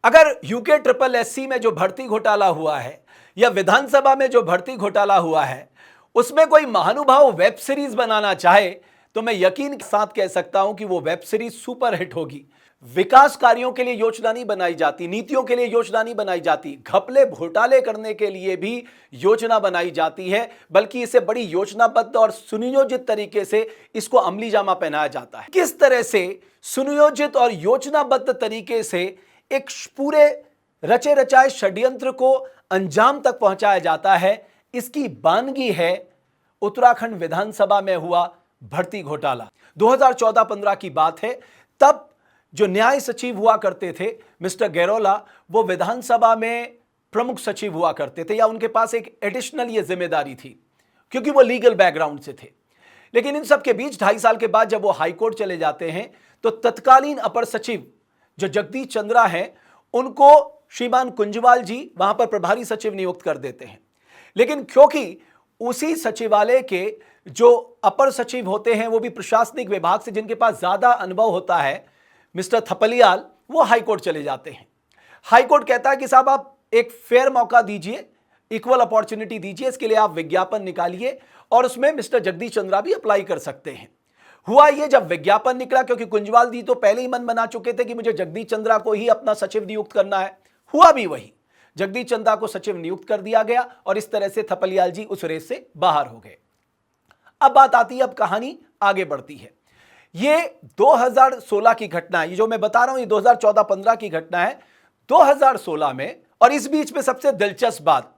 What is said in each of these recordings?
अगर UK triple SC में जो भर्ती घोटाला हुआ है या विधानसभा में जो भर्ती घोटाला हुआ है, उसमें कोई महानुभाव वेब सीरीज बनाना चाहे तो मैं यकीन के साथ कह सकता हूं कि वो वेब सीरीज सुपर हिट होगी। विकास कार्यों के लिए योजना नहीं बनाई जाती, नीतियों के लिए योजना नहीं बनाई जाती, घपले घोटाले करने के लिए भी योजना बनाई जाती है, बल्कि इसे बड़ी योजनाबद्ध और सुनियोजित तरीके से इसको अमली जामा पहनाया जाता है। किस तरह से सुनियोजित और योजनाबद्ध तरीके से एक पूरे रचे रचाए षड्यंत्र को अंजाम तक पहुंचाया जाता है, इसकी बानगी है उत्तराखंड विधानसभा में हुआ भर्ती घोटाला। 2014-15 की बात है। तब जो न्याय सचिव हुआ करते थे मिस्टर गैरोला, वो विधानसभा में प्रमुख सचिव हुआ करते थे, या उनके पास एक एडिशनल ये जिम्मेदारी थी क्योंकि वो लीगल बैकग्राउंड से थे। लेकिन इन सब के बीच 2.5 साल के बाद जब वो हाईकोर्ट चले जाते हैं तो तत्कालीन अपर सचिव जो जगदीश चंद्रा हैं, उनको श्रीमान कुंजवाल जी वहां पर प्रभारी सचिव नियुक्त कर देते हैं। लेकिन क्योंकि उसी सचिवालय के जो अपर सचिव होते हैं वो भी प्रशासनिक विभाग से, जिनके पास ज्यादा अनुभव होता है, मिस्टर थपलियाल, वो हाईकोर्ट चले जाते हैं। हाईकोर्ट कहता है कि साहब आप एक फेयर मौका दीजिए, इक्वल अपॉर्चुनिटी दीजिए, इसके लिए आप विज्ञापन निकालिए और उसमें मिस्टर जगदीश चंद्रा भी अप्लाई कर सकते हैं। हुआ ये, जब विज्ञापन निकला, क्योंकि कुंजवाल जी तो पहले ही मन बना चुके थे कि मुझे जगदीश चंद्रा को ही अपना सचिव नियुक्त करना है, हुआ भी वही, जगदीश चंद्रा को सचिव नियुक्त कर दिया गया और इस तरह से थपलियाल जी उस रेस से बाहर हो गए। अब बात आती है, अब कहानी आगे बढ़ती है। ये 2016 की घटना है, ये जो मैं बता रहा हूं ये 2014-15 की घटना है। 2016 में, और इस बीच में सबसे दिलचस्प बात,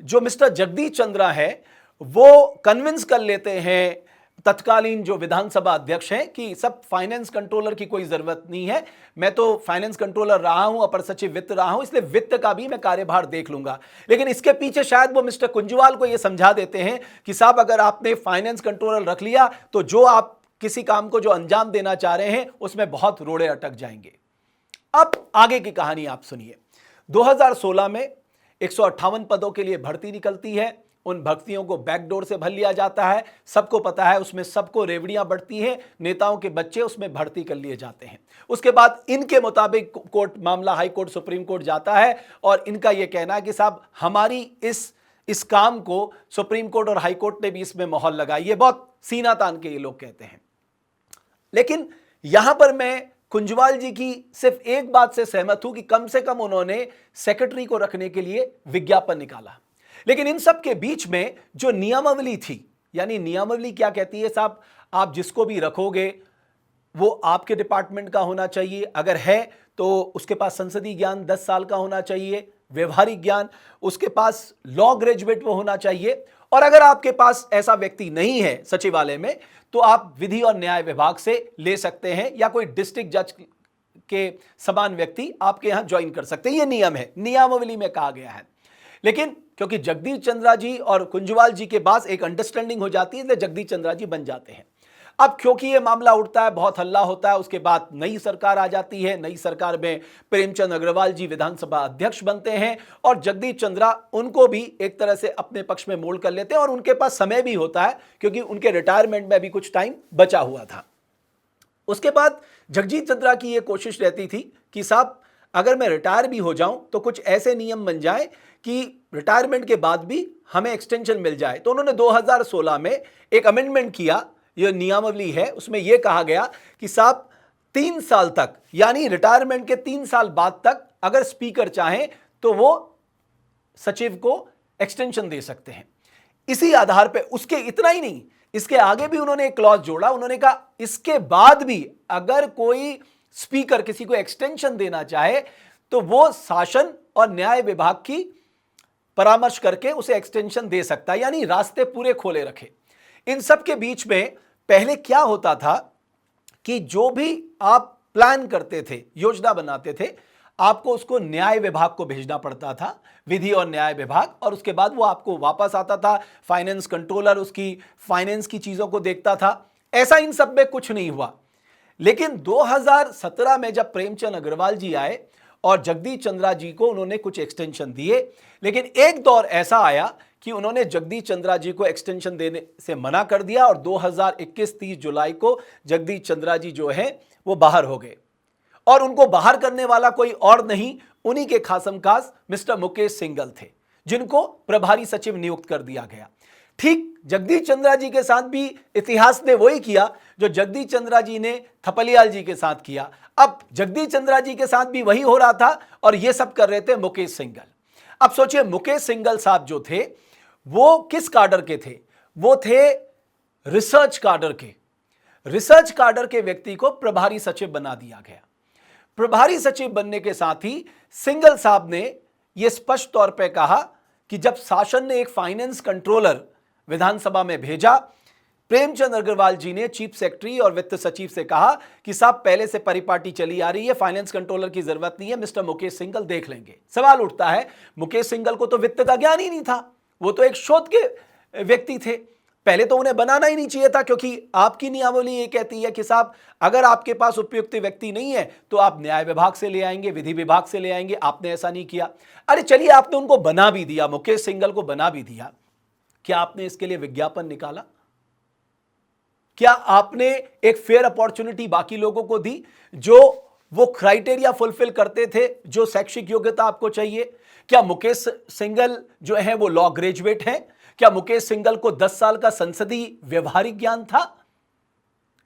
जो मिस्टर जगदीश चंद्रा है वो कन्विंस कर लेते हैं तत्कालीन जो विधानसभा अध्यक्ष हैं कि सब फाइनेंस कंट्रोलर की कोई जरूरत नहीं है, मैं तो फाइनेंस कंट्रोलर रहा हूं, अपर सचिव वित्त रहा हूं, इसलिए वित्त का भी मैं कार्यभार देख लूंगा। लेकिन इसके पीछे शायद वो मिस्टर कुंजवाल को यह समझा देते हैं कि साहब अगर आपने फाइनेंस कंट्रोलर रख लिया तो जो आप किसी काम को जो अंजाम देना चाह रहे हैं उसमें बहुत रोड़े अटक जाएंगे। अब आगे की कहानी आप सुनिए। 2016 में 158 पदों के लिए भर्ती निकलती है। उन भर्तियों को बैकडोर से भर लिया जाता है, सबको पता है, उसमें सबको रेवड़ियां बढ़ती हैं, नेताओं के बच्चे उसमें भर्ती कर लिए जाते हैं। उसके बाद इनके मुताबिक कोर्ट मामला हाई कोर्ट सुप्रीम कोर्ट जाता है और इनका यह कहना है कि साहब हमारी इस काम को सुप्रीम कोर्ट और हाई कोर्ट ने भी इसमें मोहर लगाई है, बहुत सीना तान के ये लोग कहते हैं। लेकिन यहां पर मैं कुंजवाल जी की सिर्फ एक बात से सहमत हूं कि कम से कम उन्होंने सेक्रेटरी को रखने के लिए विज्ञापन निकाला। लेकिन इन सब के बीच में जो नियमावली थी, यानी नियमावली क्या कहती है साहब, आप जिसको भी रखोगे वो आपके डिपार्टमेंट का होना चाहिए, अगर है तो उसके पास संसदीय ज्ञान 10 साल का होना चाहिए, व्यवहारिक ज्ञान, उसके पास लॉ ग्रेजुएट वो होना चाहिए, और अगर आपके पास ऐसा व्यक्ति नहीं है सचिवालय में तो आप विधि और न्याय विभाग से ले सकते हैं या कोई डिस्ट्रिक्ट जज के समान व्यक्ति आपके यहां ज्वाइन कर सकते हैं। यह नियम है, नियमावली में कहा गया है। लेकिन क्योंकि जगदीश चंद्रा जी और कुंजवाल जी के पास एक अंडरस्टैंडिंग हो जाती है, इसलिए जगदीश चंद्रा जी बन जाते हैं। अब क्योंकि यह मामला उठता है, बहुत हल्ला होता है, उसके बाद नई सरकार आ जाती है। नई सरकार में प्रेमचंद अग्रवाल जी विधानसभा अध्यक्ष बनते हैं और जगदीश चंद्रा उनको भी एक तरह से अपने पक्ष में मोल्ड कर लेते हैं और उनके पास समय भी होता है क्योंकि उनके रिटायरमेंट में अभी कुछ टाइम बचा हुआ था। उसके बाद जगदीश चंद्रा की यह कोशिश रहती थी कि साहब अगर मैं रिटायर भी हो जाऊं तो कुछ ऐसे नियम बन जाए कि रिटायरमेंट के बाद भी हमें एक्सटेंशन मिल जाए। तो उन्होंने 2016 में एक अमेंडमेंट किया, यह नियमावली है, उसमें यह कहा गया कि साहब 3 साल तक, यानी रिटायरमेंट के 3 साल बाद तक अगर स्पीकर चाहें तो वो सचिव को एक्सटेंशन दे सकते हैं। इसी आधार पे उसके इतना ही नहीं, इसके आगे भी उन्होंने एक क्लॉज जोड़ा। उन्होंने कहा इसके बाद भी अगर कोई स्पीकर किसी को एक्सटेंशन देना चाहे तो वो शासन और न्याय विभाग की परामर्श करके उसे एक्सटेंशन दे सकता है, यानी रास्ते पूरे खोले रखे। इन सब के बीच में पहले क्या होता था कि जो भी आप प्लान करते थे, योजना बनाते थे, आपको उसको न्याय विभाग को भेजना पड़ता था, विधि और न्याय विभाग, और उसके बाद वो आपको वापस आता था। फाइनेंस कंट्रोलर उसकी फाइनेंस की चीजों को देखता था। ऐसा इन सब में कुछ नहीं हुआ। लेकिन 2017 में जब प्रेमचंद अग्रवाल जी आए और जगदीश चंद्रा जी को उन्होंने कुछ एक्सटेंशन दिए, लेकिन एक दौर ऐसा आया कि उन्होंने जगदीश चंद्रा जी को एक्सटेंशन देने से मना कर दिया और 2021 30 जुलाई को जगदीश चंद्रा जी जो है वो बाहर हो गए। और उनको बाहर करने वाला कोई और नहीं, उन्हीं के खासम खास मिस्टर मुकेश सिंघल थे, जिनको प्रभारी सचिव नियुक्त कर दिया गया। ठीक जगदीश चंद्रा जी के साथ भी इतिहास ने वही किया जो जगदीश चंद्रा जी ने थपलियाल जी के साथ किया। अब जगदीश चंद्रा जी के साथ भी वही हो रहा था और ये सब कर रहे थे मुकेश सिंघल। अब सोचिए, मुकेश सिंघल साहब जो थे वो किस काडर के थे? वो थे रिसर्च काडर के। रिसर्च काडर के व्यक्ति को प्रभारी सचिव बना दिया गया। प्रभारी सचिव बनने के साथ ही सिंघल साहब ने यह स्पष्ट तौर पर कहा कि जब शासन ने एक फाइनेंस कंट्रोलर विधानसभा में भेजा, प्रेमचंद अग्रवाल जी ने चीफ सेक्रेटरी और वित्त सचिव से कहा कि साहब पहले से परिपाटी चली आ रही है, फाइनेंस कंट्रोलर की जरूरत नहीं है, मिस्टर मुकेश सिंघल देख लेंगे। सवाल उठता है, मुकेश सिंघल को तो वित्त का ज्ञान ही नहीं था, वो तो एक शोध के व्यक्ति थे, पहले तो उन्हें बनाना ही नहीं चाहिए था, क्योंकि आपकी नियमावली ये कहती है कि साहब अगर आपके पास उपयुक्त व्यक्ति नहीं है तो आप न्याय विभाग से ले आएंगे, विधि विभाग से ले आएंगे। आपने ऐसा नहीं किया। अरे चलिए, आपने उनको बना भी दिया, मुकेश सिंघल को बना भी दिया, क्या आपने इसके लिए विज्ञापन निकाला? क्या आपने एक फेयर अपॉर्चुनिटी बाकी लोगों को दी जो वो क्राइटेरिया फुलफिल करते थे, जो शैक्षिक योग्यता आपको चाहिए? क्या मुकेश सिंघल जो है वो लॉ ग्रेजुएट हैं? क्या मुकेश सिंघल को 10 साल का संसदीय व्यवहारिक ज्ञान था?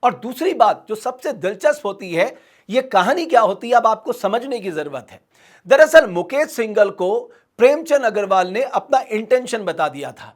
और दूसरी बात जो सबसे दिलचस्प होती है, ये कहानी क्या होती है, अब आपको समझने की जरूरत है। दरअसल मुकेश सिंघल को प्रेमचंद अग्रवाल ने अपना इंटेंशन बता दिया था,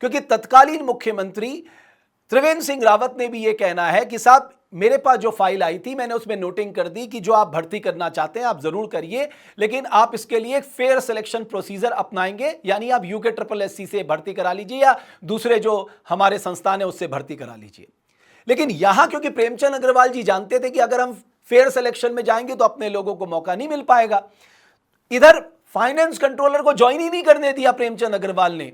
क्योंकि तत्कालीन मुख्यमंत्री त्रिवेंद्र सिंह रावत ने भी यह कहना है कि साहब मेरे पास जो फाइल आई थी मैंने उसमें नोटिंग कर दी कि जो आप भर्ती करना चाहते हैं आप जरूर करिए, लेकिन आप इसके लिए एक फेयर सिलेक्शन प्रोसीजर अपनाएंगे, यानी आप यूके SSSC से भर्ती करा लीजिए या दूसरे जो हमारे संस्थान है उससे भर्ती करा लीजिए। लेकिन यहां क्योंकि प्रेमचंद अग्रवाल जी जानते थे कि अगर हम फेयर सिलेक्शन में जाएंगे तो अपने लोगों को मौका नहीं मिल पाएगा, इधर फाइनेंस कंट्रोलर को ज्वाइन ही नहीं करने दिया प्रेमचंद अग्रवाल ने।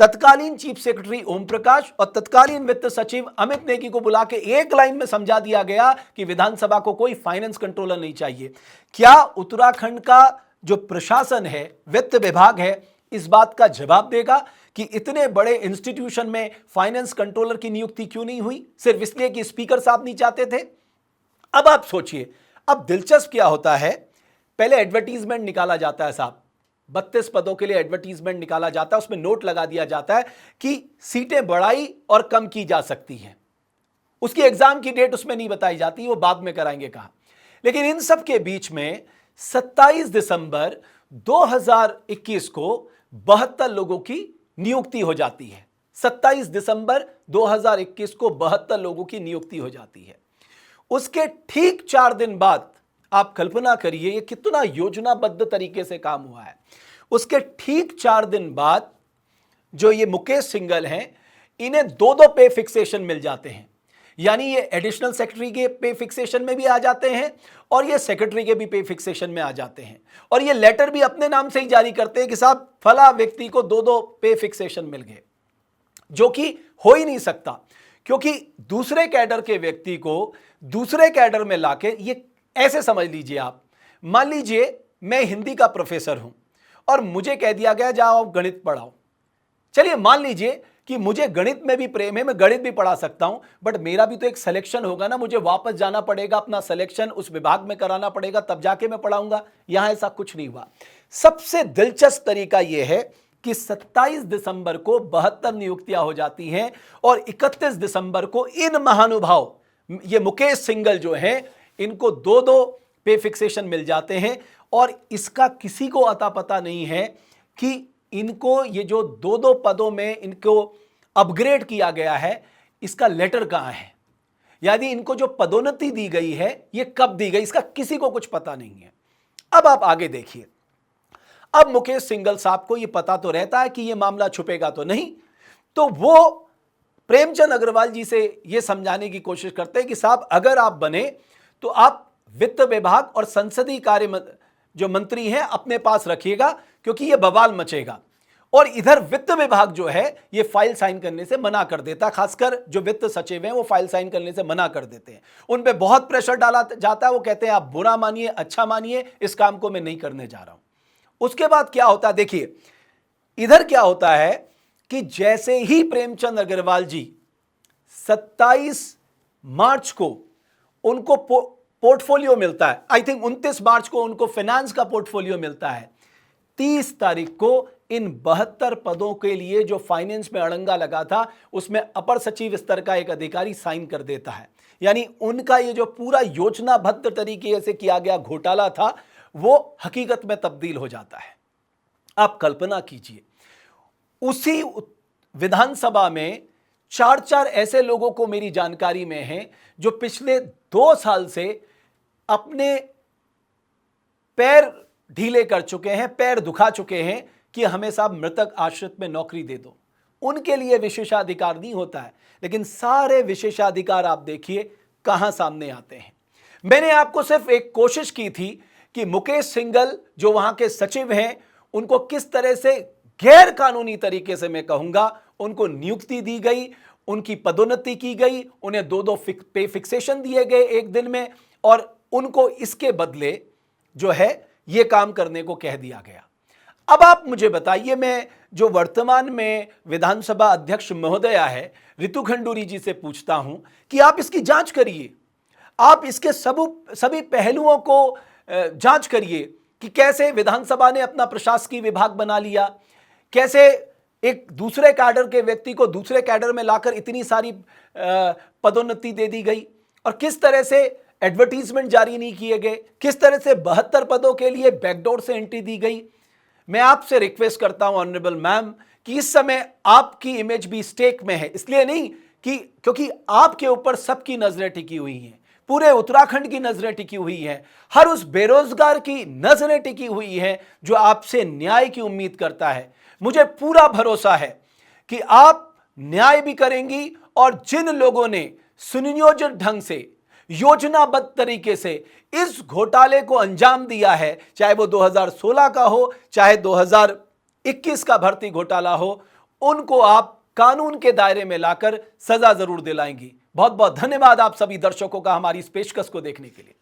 तत्कालीन चीफ सेक्रेटरी ओम प्रकाश और तत्कालीन वित्त सचिव अमित नेगी को बुला के एक लाइन में समझा दिया गया कि विधानसभा को कोई फाइनेंस कंट्रोलर नहीं चाहिए। क्या उत्तराखंड का जो प्रशासन है, वित्त विभाग है, इस बात का जवाब देगा कि इतने बड़े इंस्टीट्यूशन में फाइनेंस कंट्रोलर की नियुक्ति क्यों नहीं हुई? सिर्फ इसलिए कि स्पीकर साहब नहीं चाहते थे। अब आप सोचिए, अब दिलचस्प क्या होता है, पहले एडवर्टीजमेंट निकाला जाता है साहब, 32 पदों के लिए एडवर्टीजमेंट निकाला जाता है, उसमें नोट लगा दिया जाता है कि सीटें बढ़ाई और कम की जा सकती हैं। उसकी एग्जाम की डेट उसमें नहीं बताई जाती, वो बाद में कराएंगे कहा। लेकिन इन सब के बीच में 27 दिसंबर 2021 को 72 लोगों की नियुक्ति हो जाती है। 27 दिसंबर 2021 को 72 लोगों की नियुक्ति हो जाती है। उसके ठीक 4 दिन बाद, आप कल्पना करिए ये कितना योजनाबद्ध तरीके से काम हुआ है। उसके ठीक 4 दिन बाद जो ये मुकेश सिंघल हैं, इन्हें 2-2 पे फिक्सेशन मिल जाते हैं, यानी ये एडिशनल सेक्रेटरी के पे फिक्सेशन में भी आ जाते हैं और ये सेक्रेटरी के भी पे फिक्सेशन में आ जाते हैं, और ये लेटर भी अपने नाम से ही जारी करते हैं कि साहब फला व्यक्ति को 2-2 पे फिक्सेशन मिल गए, जो कि हो ही नहीं सकता, क्योंकि दूसरे कैडर के व्यक्ति को दूसरे कैडर में लाके, ये ऐसे समझ लीजिए आप, मान लीजिए मैं हिंदी का प्रोफेसर हूं और मुझे कह दिया गया जाओ आप गणित पढ़ाओ। चलिए मान लीजिए कि मुझे गणित में भी प्रेम है, मैं गणित भी पढ़ा सकता हूं, बट मेरा भी तो एक सिलेक्शन होगा ना, मुझे वापस जाना पड़ेगा, अपना सिलेक्शन उस विभाग में कराना पड़ेगा, तब जाके मैं पढ़ाऊंगा। यहां ऐसा कुछ नहीं हुआ। सबसे दिलचस्प तरीका यह है कि 27 दिसंबर को 72 नियुक्तियां हो जाती हैं और 31 दिसंबर को इन महानुभाव, ये मुकेश सिंघल जो हैं, इनको 2-2 पे फिक्सेशन मिल जाते हैं, और इसका किसी को अता पता नहीं है कि इनको ये जो 2-2 पदों में इनको अपग्रेड किया गया है, इसका लेटर कहां है, यानी इनको जो पदोन्नति दी गई है ये कब दी गई, इसका किसी को कुछ पता नहीं है। अब आप आगे देखिए, अब मुकेश सिंघल साहब को ये पता तो रहता है कि ये मामला छुपेगा तो नहीं, तो वो प्रेमचंद अग्रवाल जी से ये समझाने की कोशिश करते हैं कि साहब अगर आप बने तो आप वित्त विभाग और संसदीय कार्य जो मंत्री हैं अपने पास रखिएगा, क्योंकि ये बवाल मचेगा। और इधर वित्त विभाग जो है ये फाइल साइन करने से मना कर देता, खासकर जो वित्त सचिव हैं वो फाइल साइन करने से मना कर देते हैं। उन पे बहुत प्रेशर डाला जाता है, वो कहते हैं आप बुरा मानिए अच्छा मानिए, इस काम को मैं नहीं करने जा रहा हूं। उसके बाद क्या होता है, देखिए इधर क्या होता है कि जैसे ही प्रेमचंद अग्रवाल जी 27 मार्च को उनको पोर्टफोलियो मिलता है। आई थिंक 29 मार्च को उनको फाइनेंस का पोर्टफोलियो मिलता है। 30 तारीख को इन 72 पदों के लिए जो फाइनेंस में अड़ंगा लगा था, उसमें अपर सचिव स्तर का एक अधिकारी साइन कर देता है। यानी उनका ये जो पूरा योजनाबद्ध तरीके से किया गया घोटाला था, वो हकीकत में तब्दील हो जाता है। आप कल्पना कीजिए, उसी विधानसभा में 4 ऐसे लोगों को मेरी जानकारी में है जो पिछले 2 साल से अपने पैर ढीले कर चुके हैं, पैर दुखा चुके हैं कि हमें साहब मृतक आश्रित में नौकरी दे दो। उनके लिए विशेषाधिकार नहीं होता है, लेकिन सारे विशेषाधिकार आप देखिए कहां सामने आते हैं। मैंने आपको सिर्फ एक कोशिश की थी कि मुकेश सिंघल जो वहां के सचिव हैं, उनको किस तरह से गैर कानूनी तरीके से, मैं कहूंगा, उनको नियुक्ति दी गई, उनकी पदोन्नति की गई, उन्हें 2-2 पे फिक्सेशन दिए गए एक दिन में, और उनको इसके बदले जो है ये काम करने को कह दिया गया। अब आप मुझे बताइए, मैं जो वर्तमान में विधानसभा अध्यक्ष महोदया है रितु खंडूरी जी से पूछता हूं कि आप इसकी जांच करिए, आप इसके सभी पहलुओं को जांच करिए कि कैसे विधानसभा ने अपना प्रशासकीय विभाग बना लिया, कैसे एक दूसरे कैडर के व्यक्ति को दूसरे कैडर में लाकर इतनी सारी पदोन्नति दे दी गई, और किस तरह से एडवर्टीजमेंट जारी नहीं किए गए, किस तरह से 72 पदों के लिए बैकडोर से एंट्री दी गई। मैं आपसे रिक्वेस्ट करता हूं ऑनरेबल मैम कि इस समय आपकी इमेज भी स्टेक में है, इसलिए नहीं कि क्योंकि आपके ऊपर सबकी नजरें टिकी हुई हैं, पूरे उत्तराखंड की नजरें टिकी हुई हैं, हर उस बेरोजगार की नजरें टिकी हुई हैं जो आपसे न्याय की उम्मीद करता है। मुझे पूरा भरोसा है कि आप न्याय भी करेंगी, और जिन लोगों ने सुनियोजित ढंग से, योजनाबद्ध तरीके से इस घोटाले को अंजाम दिया है, चाहे वो 2016 का हो, चाहे 2021 का भर्ती घोटाला हो, उनको आप कानून के दायरे में लाकर सजा जरूर दिलाएंगी। बहुत बहुत धन्यवाद आप सभी दर्शकों का हमारी इस पेशकश को देखने के लिए।